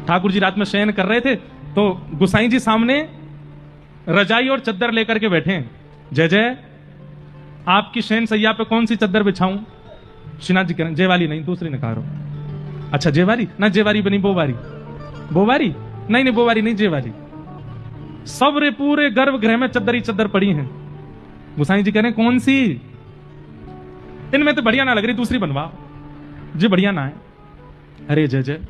ठाकुर जी रात में शयन कर रहे थे तो गुसाई जी सामने रजाई और चद्दर लेकर के बैठे हैं। जय जय, आपकी शयन सैया पे कौन सी चद्दर बिछाऊं? श्रीनाथ जी कह रहे जयवाली नहीं, दूसरी नकारो। अच्छा जयवारी ना, जयवारी बनी बोवारी। बोवारी नहीं, नहीं बोवारी नहीं, जयवारी। सब रे पूरे गर्भगृह में चद्दर ही चद्दर पड़ी हैं। गुसाई जी कह रहे कौन सी? इनमें तो बढ़िया ना लग रही, दूसरी बनवा जी, बढ़िया ना है। अरे जय जय,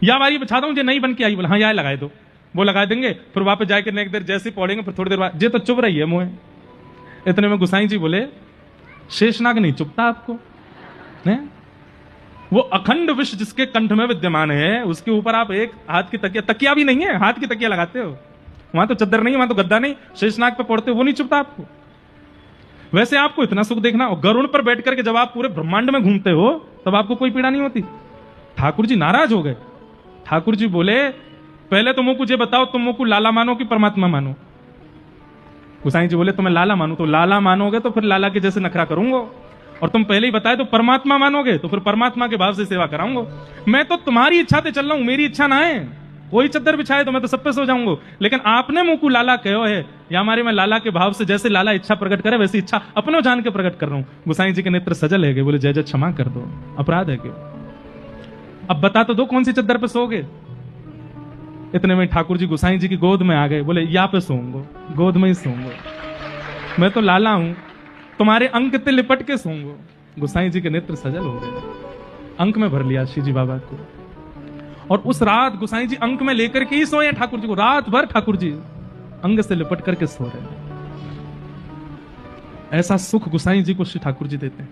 या वारी बिछा दूं, जो नहीं बन के आई। बोला हाँ या लगाए दो। वो लगा देंगे, फिर वापस जाकर एक देर जैसे पौड़ेंगे, फिर थोड़ी देर बाद जे तो चुप रही है मुंह। इतने में गुसाई जी बोले शेषनाग नहीं चुपता आपको ने? वो अखंड विष जिसके कंठ में विद्यमान है, उसके ऊपर आप एक हाथ की तकिया, तकिया भी नहीं है, हाथ की तकिया लगाते हो। वहां तो चद्दर नहीं, वहां तो गद्दा नहीं, शेषनाग पे पड़ते हो, वो नहीं चुपता आपको। वैसे आपको इतना सुख देखना, और गरुड़ पर बैठ करके जब आप पूरे ब्रह्मांड में घूमते हो तब आपको कोई पीड़ा नहीं होती। ठाकुर जी नाराज हो गए। ठाकुर जी बोले पहले तो मुझे बताओ, तुम मुझको लाला मानो कि परमात्मा मानो? गुसाई जी बोले तुम्हें लाला मानो, तो लाला मानोगे तो फिर लाला के जैसे नखरा करूंगा, और तुम पहले ही बताए तो परमात्मा मानोगे तो फिर परमात्मा के भाव से सेवा कराऊंगा। मैं तो तुम्हारी इच्छा से चल रहा हूं, मेरी इच्छा ना है। कोई चद्दर बिछाए तो मैं तो सब पे सो जाऊंगा, लेकिन आपने मुंह को लाला कहो है, या हमारे में लाला के भाव से जैसे लाला इच्छा प्रकट करे वैसी इच्छा अपनों जान के प्रकट कर रहा हूं। गुसाई जी के नेत्र सजल है, बोले जय जय क्षमा कर दो, अपराध है क्यों? अब बता तो दो कौन सी चद्दर पे सोओगे? इतने में ठाकुर जी गुसाई जी की गोद में आ गए। बोले यहाँ पे सोऊंगा, गोद में ही सोऊंगा, मैं तो लाला हूं, तुम्हारे अंक ते लिपट के सोऊंगा। गुसाई जी के नेत्र सजल हो गए, अंक में भर लिया श्री जी बाबा को। और उस रात गुसाई जी अंक में लेकर के ही सोए ठाकुर जी को। रात भर ठाकुर जी अंग से लिपट करके सो रहे। ऐसा सुख गुसाई जी को श्री ठाकुर जी देते हैं।